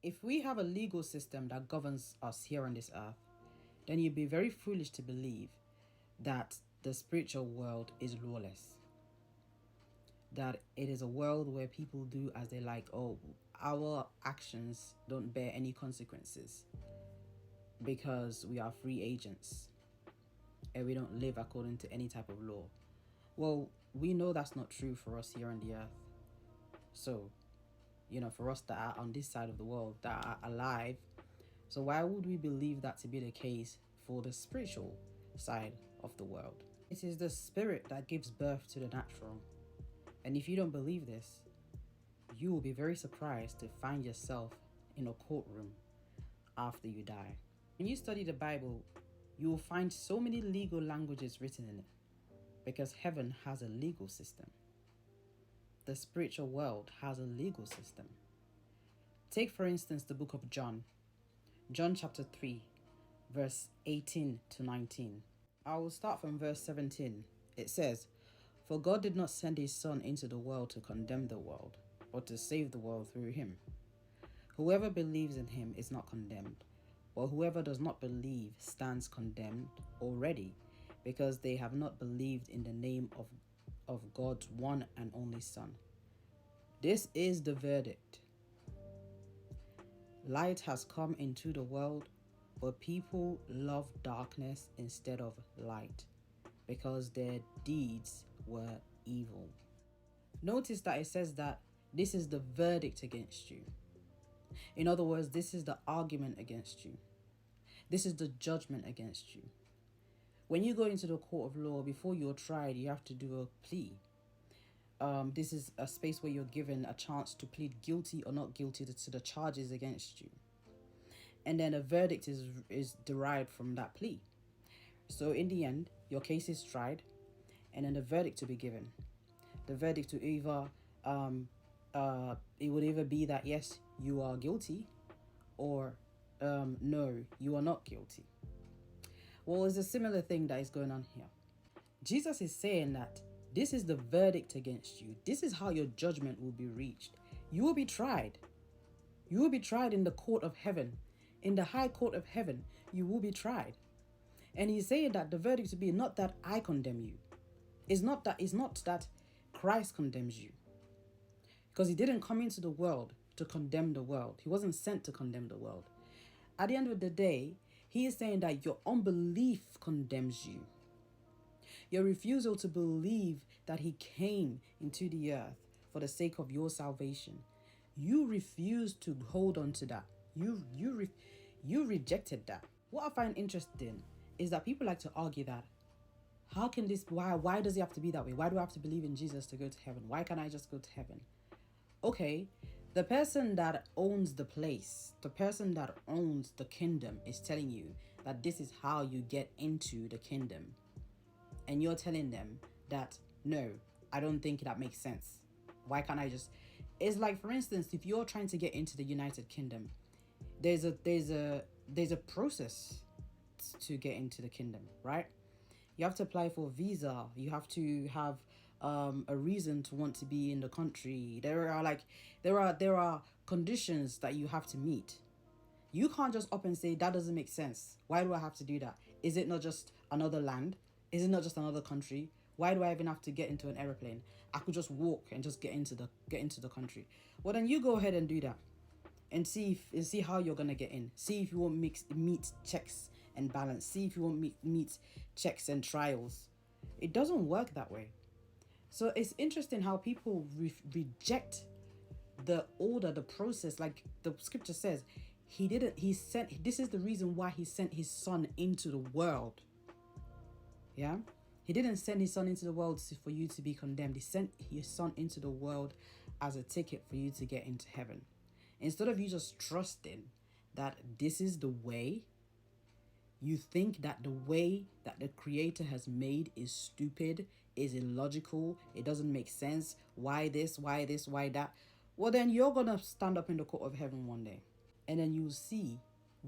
If we have a legal system that governs us here on this earth, then you'd be very foolish to believe that the spiritual world is lawless. That it is a world where people do as they like. Oh, our actions don't bear any consequences because we are free agents and we don't live according to any type of law. Well, we know that's not true for us here on the earth. So, for us that are on this side of the world, that are alive, so why would we believe that to be the case for the spiritual side of the world? It is the spirit that gives birth to the natural. And if you don't believe this, you will be very surprised to find yourself in a courtroom after you die. When you study the Bible, you will find so many legal languages written in it because heaven has a legal system. The spiritual world has a legal system. Take, for instance, the book of John chapter 3, verse 18 to 19. I will start from verse 17. It says, "For God did not send his Son into the world to condemn the world, but to save the world through him. Whoever believes in him is not condemned, but whoever does not believe stands condemned already, because they have not believed in the name of God's one and only Son. This is the verdict. Light has come into the world, but people love darkness instead of light, because their deeds were evil." Notice that it says that this is the verdict against you. In other words, this is the argument against you. This is the judgment against you. When you go into the court of law, before you're tried, you have to do a plea. This is a space where you're given a chance to plead guilty or not guilty to the charges against you. And then a verdict is derived from that plea. So in the end, your case is tried, and then the verdict to be given. The verdict to either, it would either be that yes, you are guilty, or no, you are not guilty. Well, it's a similar thing that is going on here. Jesus is saying that this is the verdict against you. This is how your judgment will be reached. You will be tried. You will be tried in the court of heaven. In the high court of heaven, you will be tried. And he's saying that the verdict will be not that I condemn you. It's not that Christ condemns you. Because he didn't come into the world to condemn the world. He wasn't sent to condemn the world. At the end of the day, he is saying that your unbelief condemns you. Your refusal to believe that he came into the earth for the sake of your salvation. You refuse to hold on to that. You rejected that. What I find interesting is that people like to argue that how can this, why does it have to be that way? Why do I have to believe in Jesus to go to heaven? Why can't I just go to heaven? Okay, the person that owns the place, the person that owns the kingdom is telling you that this is how you get into the kingdom. And you're telling them that, no, I don't think that makes sense. Why can't I just... It's like, for instance, if you're trying to get into the United Kingdom, there's a process to get into the kingdom, right? You have to apply for a visa. You have to have a reason to want to be in the country. There are conditions that you have to meet. You can't just up and say that doesn't make sense. Why do I have to do that? Is it not just another land? Is it not just another country? Why do I even have to get into an airplane? I could just walk and just get into the country. Well, then you go ahead and do that, and see how you're gonna get in. See if you won't meet checks and balance. See if you won't meet checks and trials. It doesn't work that way. So it's interesting how people reject the order, the process. Like the scripture says, this is the reason why he sent his Son into the world. Yeah, he didn't send his Son into the world for you to be condemned. He sent his Son into the world as a ticket for you to get into heaven. Instead of you just trusting that this is the way, you think that the way that the Creator has made is stupid, is illogical, it doesn't make sense. Why this, why that? Well, then you're going to stand up in the court of heaven one day, and then you'll see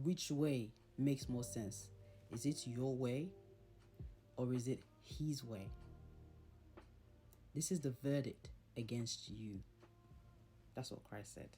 which way makes more sense. Is it your way, or is it his way? This is the verdict against you. That's what Christ said.